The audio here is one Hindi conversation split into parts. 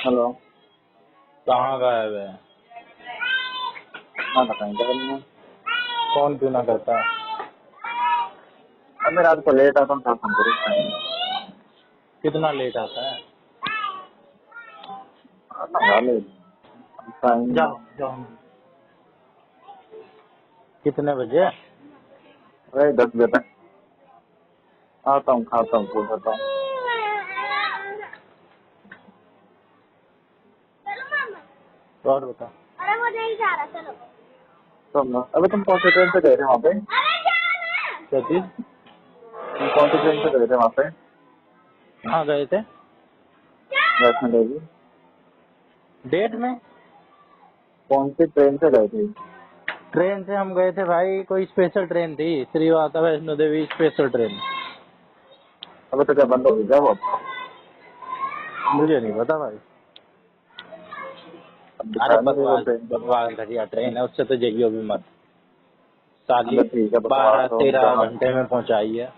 हेलो। कहाँ गायब है? ना बताएं क्या करना है? फोन क्यों ना करता? अब मैं रात को लेट आता हूँ तो फोन करूँ टाइम कितना लेट आता है? आता ले टाइम जाओ जाओ। कितने बजे? वही 10 बजे तक आता हूँ, खाता हूँ, सो जाता हूँ। और बता। अरे वो नहीं जा रहा, चलो। तो अबे तुम कौन सी ट्रेन से गए थे वहाँ पे? क्या चीज? तुम कौन सी ट्रेन से गए थे वहाँ पे कहाँ गए थे? वैष्णो देवी? डेट में? कौन सी ट्रेन से गए थे? ट्रेन से हम गए थे भाई, कोई स्पेशल ट्रेन थी, श्री माता वैष्णो देवी स्पेशल ट्रेन। अबे तो क्या बंद हो गई क्या वो? मुझे नहीं पता भाई। अब अरे दिखा नहीं रही वो बकवास ट्रेन। बकवास घटिया ट्रेन है, उससे तो जाइयो भी मत। साली अबे ठीक है, बकवास हो 12-13 जहाँ। घंटे में पहुंचाई है।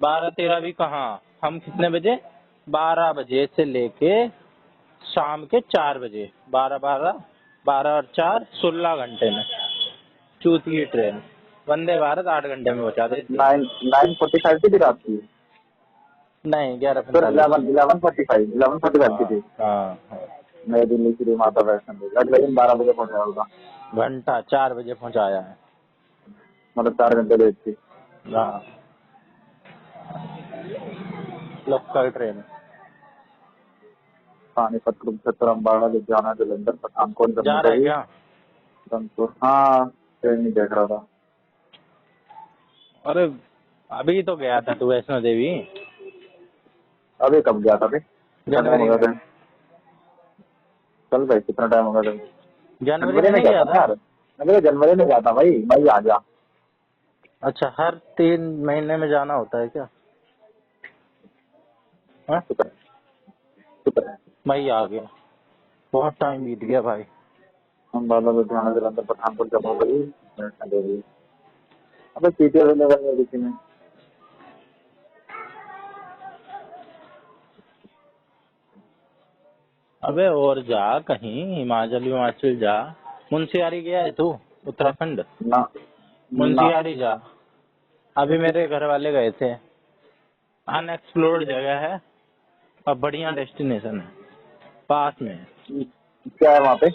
12-13 भी कहाँ, हम कितने बजे? 12 बजे से लेके शाम के 4 बजे। 12 और 4 16 घंटे में चूती की ट्रेन। वंदे भारत 8 घंटे में पहुंचा देती है। 9:45 की थी रात की। नहीं, फिर 11:45। 11:45 की हाँ थी। हाँ। नई दिल्ली श्री माता वैष्णो देवी, लेकिन 12 बजे पहुंचा होगा। घंटा 4 बजे पहुंचाया है। मतलब 4 घंटे लेट थी। हाँ, लोकल ट्रेन। पानीपत, कुरुक्षेत्र, अम्बाला, लुधियाना, जलंधर, पठानकोट, जम्मू जा रहा है तवी, क्या? कानपुर। हाँ, ट्रेन नहीं देख रहा था। अरे अभी तो गया था तू वैष्णो देवी। अभी कब गया था? अभी कितना टाइम हो जनवरी गया में। था? चल भाई, कितना टाइम हो गया था? जनवरी जनवरी में में नहीं गया गया था ना था? यार। अरे जनवरी में गया था भाई, मई आ गया। अच्छा, हर 3 महीने में जाना होता है क्या? हाँ? शुक्र है, शुक्र है। मई आ गया, बहुत टाइम बीत गया भाई। अम्बाला, लुधियाना, जलंधर, पठानकोट, जम्मू तवी, वैष्णो देवी। अबे सीटें अवेलेबल है किसी में? अबे और जा कहीं, हिमाचल हिमाचल जा। मुंशियारी गया है तू? उत्तराखंड ना ना। मुंशियारी जा। अभी मेरे घर वाले गए थे। अनएक्सप्लोर्ड जगह है और बढ़िया डेस्टिनेशन है, पास में है। क्या है वहाँ पे?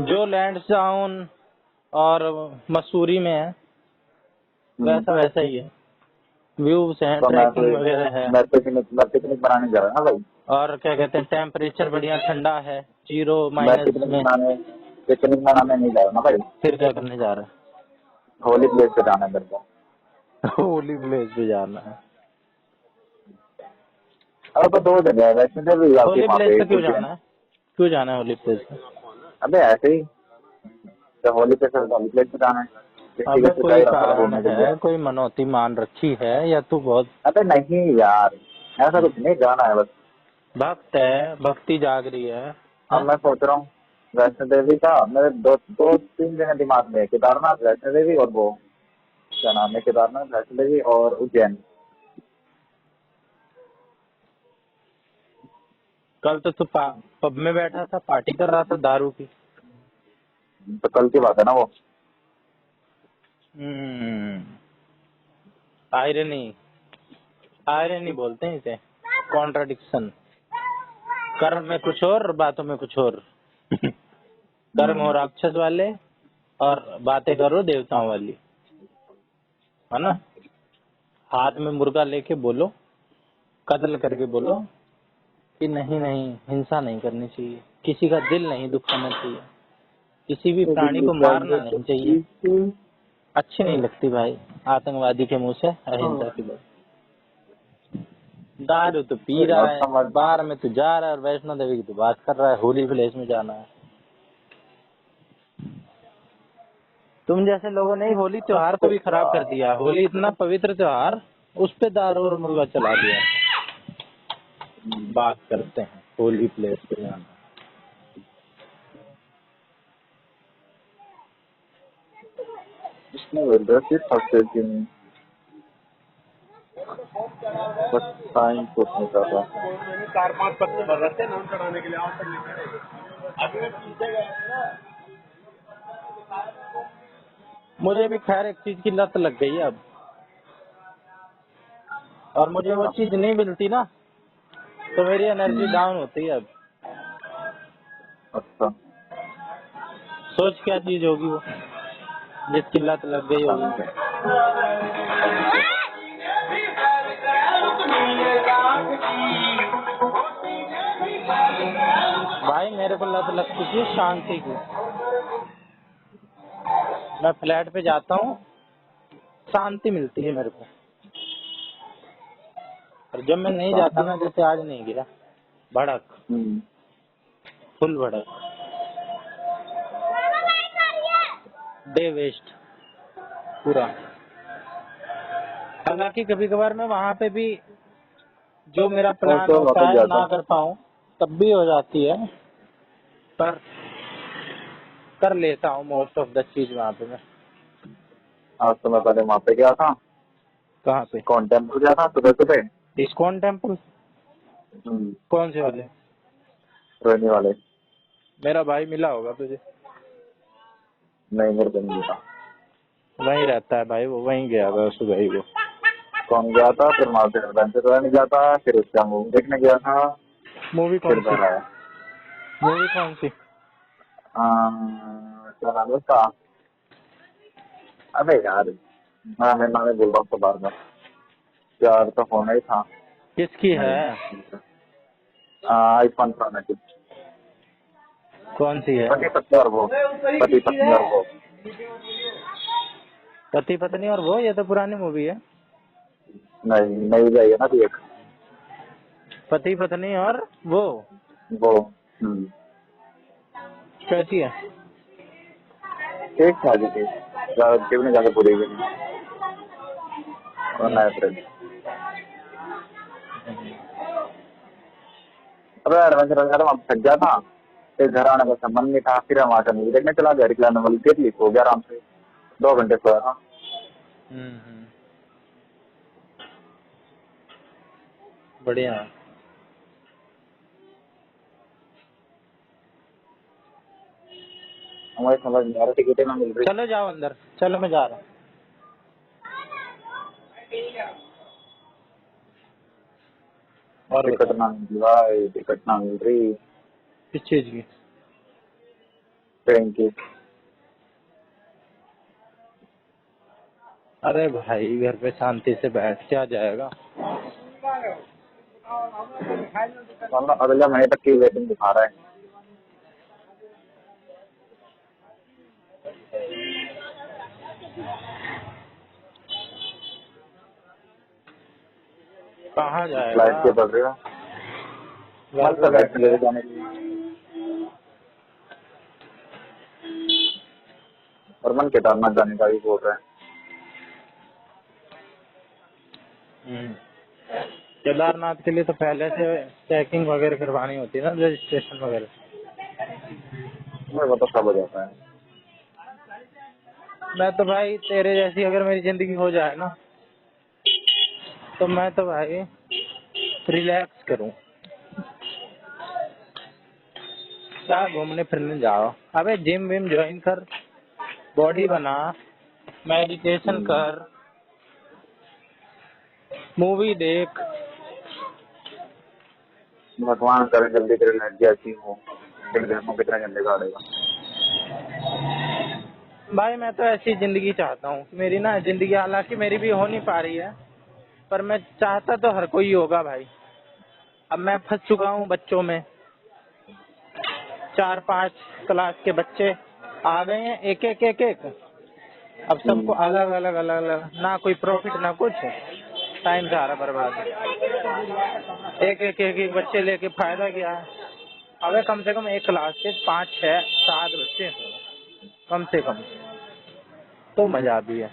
जो लैंडसाउन और मसूरी में है, वैसा वैसा ही है। व्यूज हैं, तो ट्रैकिंग वगैरह है। मैं पिकनिक बनाने जा रहा हूँ ना भाई। और क्या कहते हैं, टेम्परेचर बढ़िया ठंडा है, 0 मैं माइनस में। पिकनिक बनाने नहीं जा रहा ना भाई। फिर क्या करने जा रहा होली प्लेस पे जाना है मेरे को। है? होली प्लेस पे जाना है? अरे तो 2 जगह है, वैष्णो देवी जाती है होली वहाँ प्लेस पे पे एक क्यों उज्जैन। जाना है? क्यों जाना है होली प्लेस पे? अबे ऐसे ही, तो होली प्लेस होली प्लेस पे जाना है। अबे व्यक्तिगत कोई सच्चाई रहा थोड़ा कारण घूमने के लिए। है, कोई मनौती मान रखी है, या तू बहुत अबे नहीं यार, ऐसा कुछ नहीं, जाना है बस। भक्त है, भक्ति जाग रही है, अब हैं? मैं सोच रहा हूँ वैष्णो देवी का, मेरे दो दो तीन जगह दिमाग में है, केदारनाथ, वैष्णो देवी और वो क्या नाम है, केदारनाथ, वैष्णो देवी और उज्जैन। कल तो तू पब में बैठा था, पार्टी कर रहा था दारू की। तो कल की बात है ना वो। आयरनी, आयरनी बोलते हैं इसे, कॉन्ट्राडिक्शन। कर्म में कुछ और, बातों में कुछ और। कर्म हो राक्षस वाले और बातें करो देवताओं वाली, है ना? हाथ में मुर्गा लेके बोलो, कत्ल करके बोलो कि नहीं नहीं, हिंसा नहीं करनी चाहिए, किसी का दिल नहीं दुखाना चाहिए, किसी भी प्राणी को मारना नहीं चाहिए। अच्छी नहीं लगती भाई आतंकवादी के मुंह से अहिंसा की बात। दारू तो पी रहा है, समझ। बार में तो जा रहा है, और वैष्णो देवी की तो बात कर रहा है, होली प्लेस में जाना है। तुम जैसे लोगों ने होली त्योहार को भी खराब कर दिया। होली इतना पवित्र त्योहार, उस पे दारू और मुर्गा चला दिया। बात करते हैं होली प्लेस पे जाना। इसमें फर्स्ट एड की नहीं। बस टाइम कुछ नहीं कर रहा। 4-5 पत्ते भर रहे थे नाम चढ़ाने के लिए, आज तक नहीं चढ़े। अभी मैं पीछे गया था ना। मुझे भी खैर एक चीज की लत लग गई है अब, और मुझे वो चीज नहीं मिलती ना, तो मेरी एनर्जी डाउन होती है अब। अच्छा सोच क्या चीज होगी वो जिसकी लत लग गई पता होगी। नहीं। भाई मेरे को लत लग चुकी है शांति की। मैं फ्लैट पे जाता हूँ, शांति मिलती है मेरे को, और जब मैं नहीं जाता ना, जैसे आज नहीं गया, भड़क, फुल भड़क, डे वेस्ट पूरा। हालांकि कभी कभार मैं वहाँ पे भी जो मेरा प्लान तो होता वापस है जाता ना हूँ। कर पाऊँ, तब भी हो जाती है, पर कर लेता हूँ मोस्ट ऑफ द चीज वहाँ पे मैं। आज तो मैं पहले वहाँ पे गया था, कहाँ पे? कौन टेम्पल गया था सुबह सुबह। ISKCON temple? कौन से वाले? रोहिणी वाले। मेरा भाई मिला होगा तुझे। नहीं मेरे को नहीं मिला। वहीं रहता है भाई वो, वहीं गया था सुबह ही वो। कौन गया था, फिर वहाँ से एडवेंचर करने गया था, फिर उसका मूवी देखने गया था, मूवी फिर कौन सी? घर आया। मूवी कौन सी? क्या नाम है उसका? अबे यार, मैं नाम बोल रहा हूँ तो बार बार। यार तो होना ही था। किसकी है? आईफोन पाना की। कौन सी है? पति पत्नी और वो, पति पत्नी और वो। पति पत्नी और वो? ये तो पुरानी मूवी है। नहीं नहीं जाइए ना अभी एक। पति पत्नी और वो वो कैसी है? ठीक था जी, ठीक ने जाके पूरी गई और नया फ्रेंड। अबे एडवेंचर वगैरह वहाँ थक गया था, फिर घर आने का संबंध नहीं था, फिर हम वहाँ से मूवी देखने चला गया। रिक्लाइनर वाली देख ली, सो गया आराम से, 2 घंटे सोया था। बढ़िया। हमारी समझ नहीं आ रही, टिकटें ना मिल रही। चलो जाओ अंदर, चलो मैं जा रहा हूँ। और टिकट ना मिल रही भाई, टिकट ना मिल रही किस चीज की? ट्रेन की। अरे भाई घर पे शांति से बैठ के आ जाएगा। अगले महीने तक की वेटिंग दिखा रहा है। कहाँ फ्लाइट के जाएगा? बढ़ रहे हो, घर पे बैठ वैष्णो देवी के। जाने के लिए। और मन केदारनाथ जाने का भी बोल रहा है। केदारनाथ के लिए तो पहले से चेकिंग वगैरह करवानी होती है ना, रजिस्ट्रेशन वगैरह। वो तो सब हो जाता है। मैं तो भाई तेरे जैसी अगर मेरी जिंदगी हो जाए ना, तो मैं तो भाई रिलैक्स करूं। क्या घूमने फिरने जाओ? अबे जिम विम ज्वाइन कर, बॉडी बना, मेडिटेशन कर, मूवी देख। भगवान करे जल्दी तेरी एनर्जी अच्छी हो, फिर देखो कितना गंदे गाड़ेगा। भाई मैं तो ऐसी जिंदगी चाहता हूँ कि मेरी ना जिंदगी, हालांकि मेरी भी हो नहीं पा रही है, पर मैं चाहता तो हर कोई होगा भाई। अब मैं फंस चुका हूँ बच्चों में, 4-5 क्लास के बच्चे आ गए हैं, एक एक एक एक। अब सबको अलग अलग अलग अलग, ना कोई प्रॉफिट ना कुछ, टाइम जा रहा बर्बाद। एक एक एक एक बच्चे लेके फायदा क्या है? अबे कम से कम एक क्लास के 5-6-7 बच्चे हों कम से कम, तो मजा भी है।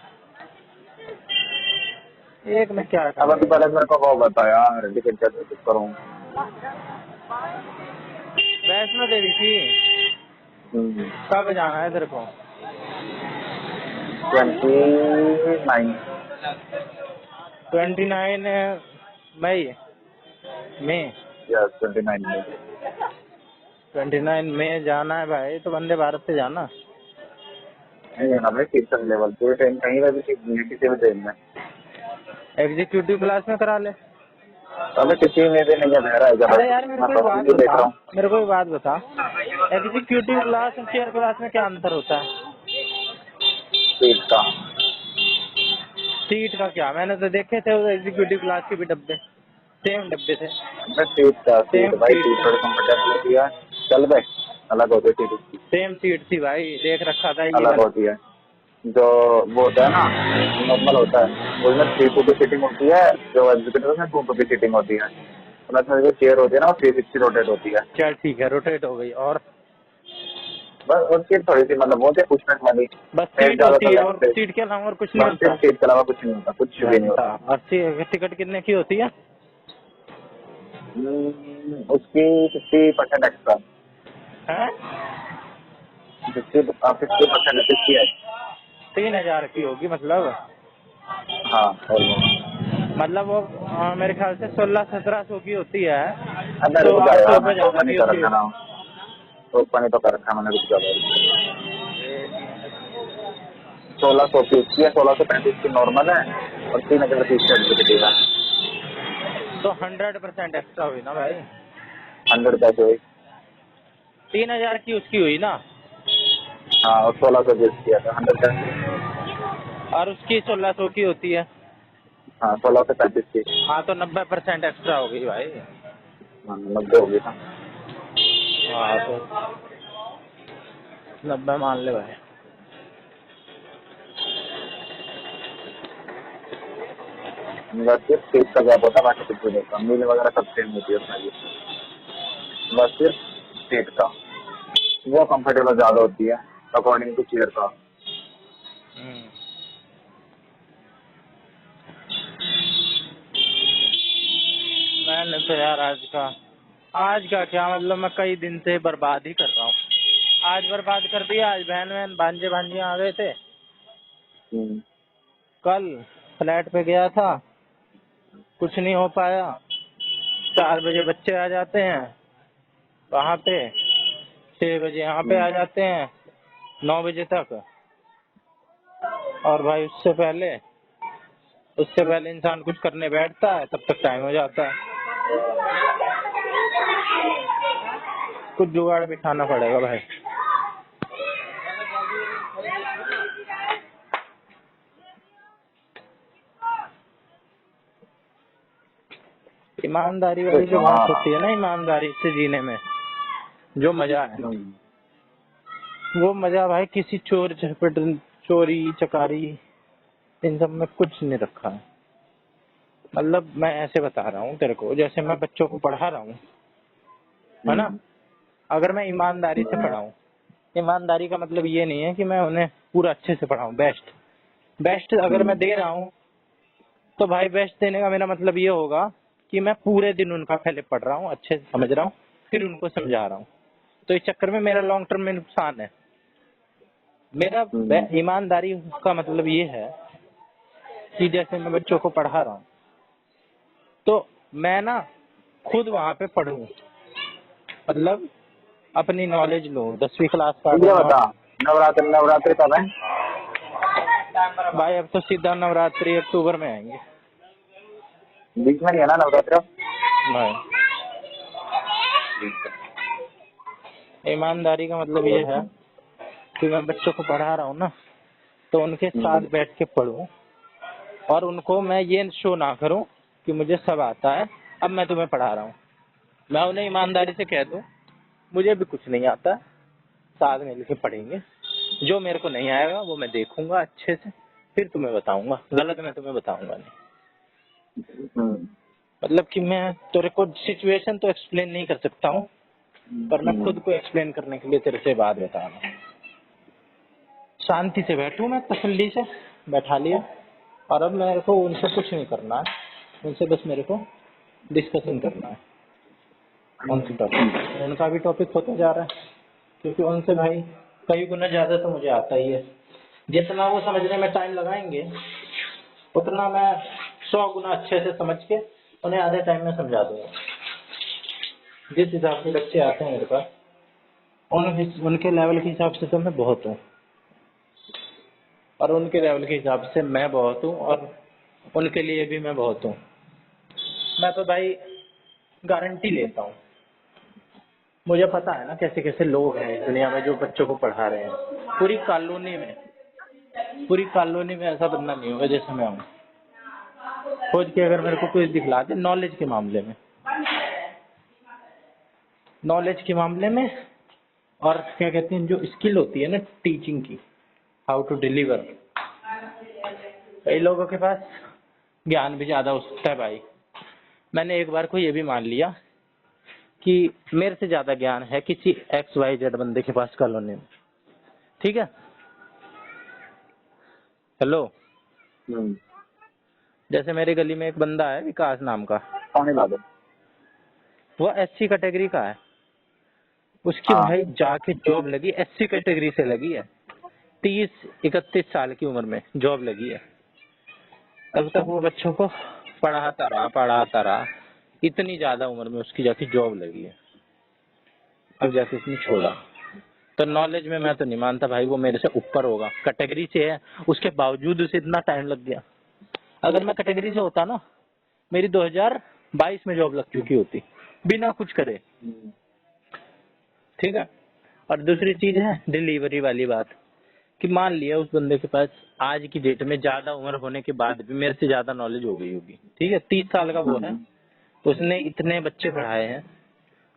एक में क्या अब तो करेगा? पहले मेरे को वो बता यार, टिकट कैसे बुक करूँ? वैष्णो देवी की कब जाना है तेरे को? 29। 29 मई में यस 29 में। 29 में जाना है भाई, तो वंदे भारत से जाना। नहीं जाना भाई, सीट अवेलेबल पूरी ट्रेन कहीं पर भी सीट नहीं है किसी भी ट्रेन में। एग्जीक्यूटिव क्लास में करा ले। अबे किसी में भी नहीं है, बहरा है अरे यार मेरे मैं को एक तो बात सीधी देख बता, रहा हूँ। मेरे को एक बात बता, एग्जीक्यूटिव क्लास और चेयर क्लास में क्या अंतर होता है? सीट का सीट का क्या, मैंने तो देखे थे एग्जीक्यूटिव क्लास के भी डब्बे, सेम डब्बे थे, मैं सीट सेम भाई, सीट सीट थे, थोड़ी कंफर्टेबल होती है। चल बे, अलग होती है सीट उसकी, सेम सीट थी भाई, देख रखा था ये अलग वाला। होती है। जो वो होता है ना, नॉर्मल होता है, उसमें 3 2 की सीटिंग होती है। जो एग्जीक्यूटिव में 2 2 की सीटिंग होती है। प्लस में जो चेयर होती है ना, वो 360 रोटेट होती है। चल ठीक है, रोटेट हो गई, और बस और सीट थोड़ी सी मतलब वो पुश बैक वाली, बस एक सीट होती ज्यादातर है लेफ्ट और पे। सीट के अलावा और कुछ नहीं बस होता? सिर्फ सीट के अलावा कुछ नहीं होता, कुछ भी नहीं अच्छा, होता। और टिकट कितने की होती है? उसकी 50% एक्स्ट्रा, हैं? 50% इसकी है। 3000 की होगी मतलब? हाँ ऑलमोस्ट। मतलब वो मेरे ख्याल से 1600-1700 की होती है, अंदर तो रुक 800 जाएगा, रुपये मैंने ज्यादा ओपन ही की कर होती रखा है। ना, ओपन ही तो कर रखा मैंने, रुक जाएगा रुक जाएगा। 1600 की उसकी है, 1635 की नॉर्मल है, और 3000 की इसकी एग्जीक्यूटिव है। तो 100% एक्स्ट्रा हुई ना भाई? 100 पैसे हुई। 3000 की उसकी हुई ना, हाँ, और 1600 की उसकी है, तो 100 पैसे। और उसकी 1600 की होती है। हाँ 1635 की। हाँ तो 90% एक्स्ट्रा हो गई भाई। हाँ 90 होगी ना। हाँ तो 90 मान ले भाई। बस सिर्फ सीट का गैप होता है, बाकी कुछ भी नहीं होता, मील वगैरह सब सेम होती है उसमें भी। बस सिर्फ सीट का वो कंफर्टेबल ज्यादा होती है अकॉर्डिंग टू चेयर का। हम्म। मैंने तो यार आज का क्या मतलब, मैं कई दिन से बर्बाद ही कर रहा हूँ। आज बर्बाद कर दिया, आज बहन बहन भांजे भांजियाँ आ गए थे। हम्म। कल फ्लैट पे गया था, कुछ नहीं हो पाया। 4 बजे बच्चे आ जाते हैं वहाँ पे, 6 बजे यहाँ पे आ जाते हैं, 9 बजे तक। और भाई उससे पहले इंसान कुछ करने बैठता है, तब तक टाइम हो जाता है। कुछ जुगाड़ बिठाना पड़ेगा भाई। ईमानदारी वाली जो बात होती है ना, ईमानदारी से जीने में जो मजा है, वो मजा भाई किसी चोरी चकारी इन सब में कुछ नहीं रखा है। मतलब मैं ऐसे बता रहा हूँ तेरे को, जैसे मैं बच्चों को पढ़ा रहा हूँ, है ना? अगर मैं ईमानदारी से पढ़ाऊँ, ईमानदारी का मतलब ये नहीं है कि मैं उन्हें पूरा अच्छे से पढ़ाऊँ, बेस्ट अगर मैं दे रहा हूँ, तो भाई बेस्ट देने का मेरा मतलब ये होगा कि मैं पूरे दिन उनका पहले पढ़ रहा हूँ, अच्छे से समझ रहा हूँ, फिर उनको समझा रहा हूँ। तो इस चक्कर में मेरा लॉन्ग टर्म में नुकसान है। मेरा ईमानदारी का मतलब ये है कि जैसे मैं बच्चों को पढ़ा रहा हूँ, तो मैं ना खुद वहाँ पे पढ़ूँ, मतलब अपनी नॉलेज लूँ। 10वीं क्लास का ये बता, नवरात्रि कब है? भाई अब तो सीधा नवरात्रि अक्टूबर में आएंगे बीच में नहीं है ना नवरात्रि? भाई। ईमानदारी का मतलब ये है कि मैं बच्चों को पढ़ा रहा हूँ ना, तो उनके साथ बैठ के पढूं, और उनको मैं ये शो ना करूं कि मुझे सब आता है, अब मैं तुम्हें पढ़ा रहा हूँ। मैं उन्हें ईमानदारी से कह दूं मुझे भी कुछ नहीं आता, साथ मिल के पढ़ेंगे, जो मेरे को नहीं आएगा वो मैं देखूंगा अच्छे से, फिर तुम्हें बताऊंगा, गलत मैं तुम्हें बताऊंगा नहीं। मतलब कि मैं तेरे को सिचुएशन तो एक्सप्लेन नहीं कर सकता हूँ, पर मैं खुद को एक्सप्लेन करने के लिए तेरे से बात बता रहा हूँ। शांति से बैठूं, मैं तसल्ली से बैठा लिया, और अब मेरे को उनसे कुछ नहीं करना है, उनसे बस मेरे को डिस्कशन करना है उनसे टॉपिक। उनका भी टॉपिक होता जा रहा है, क्योंकि उनसे भाई कई गुना ज्यादा तो मुझे आता ही है। जितना वो समझने में टाइम लगाएंगे, उतना मैं 100 गुना अच्छे से समझ के उन्हें आधे टाइम में समझा दूंगा। जिस हिसाब से बच्चे आते हैं मेरे पास, उनके लेवल के हिसाब से तो मैं बहुत हूँ, और उनके लेवल के हिसाब से मैं बहुत हूँ, और उनके लिए भी मैं बहुत हूँ। मैं तो भाई गारंटी लेता हूँ। मुझे पता है ना कैसे कैसे लोग हैं इस दुनिया में जो बच्चों को पढ़ा रहे हैं। पूरी कॉलोनी में ऐसा बंदा नहीं होगा जैसे मैं हूँ। खोज के अगर मेरे को कुछ दिखला दे नॉलेज के मामले में, और क्या कहते हैं जो स्किल होती है ना टीचिंग की, हाउ टू डिलीवर। कई लोगों के पास ज्ञान भी ज्यादा होता है भाई। मैंने एक बार को ये भी मान लिया कि मेरे से ज्यादा ज्ञान है किसी XYZ बंदे के पास कॉलोनी में, ठीक है। हेलो, जैसे मेरी गली में एक बंदा है विकास नाम का, पानी ला दो। वो SC कैटेगरी का है। उसकी हाँ। भाई जाके जॉब लगी, SC कैटेगरी से लगी है, 30-31 साल की उम्र में जॉब लगी है। तब तक वो बच्चों को पढ़ाता रहा, इतनी ज्यादा उम्र में उसकी जाके जॉब लगी है, अब जाके उसने छोड़ा। तो नॉलेज में मैं तो नहीं मानता भाई वो मेरे से ऊपर होगा। कैटेगरी से है, उसके बावजूद उसे इतना टाइम लग गया। अगर मैं कैटेगरी से होता ना, मेरी 2022 में जॉब लग चुकी होती बिना कुछ करे, ठीक है। और दूसरी चीज है डिलीवरी वाली बात, कि मान लिया उस बंदे के पास आज की डेट में ज्यादा उम्र होने के बाद भी मेरे से ज्यादा नॉलेज हो गई होगी, ठीक है। 30 साल का वो है, उसने इतने बच्चे पढ़ाए हैं,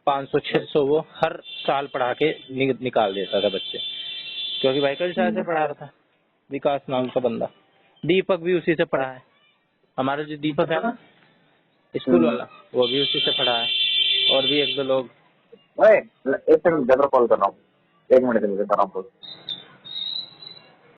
500-600 वो हर साल पढ़ा के निकाल देता था बच्चे, क्योंकि भाई कई साल से पढ़ा रहा था। विकास नाम का बंदा, दीपक भी उसी से पढ़ा है। हमारा जो दीपक है ना स्कूल वाला, वो भी उसी से पढ़ा है, और भी 1-2 लोग। एक सेकंड, जरा कॉल कर रहा हूँ, 1 मिनट के लिए कर रहा हूँ।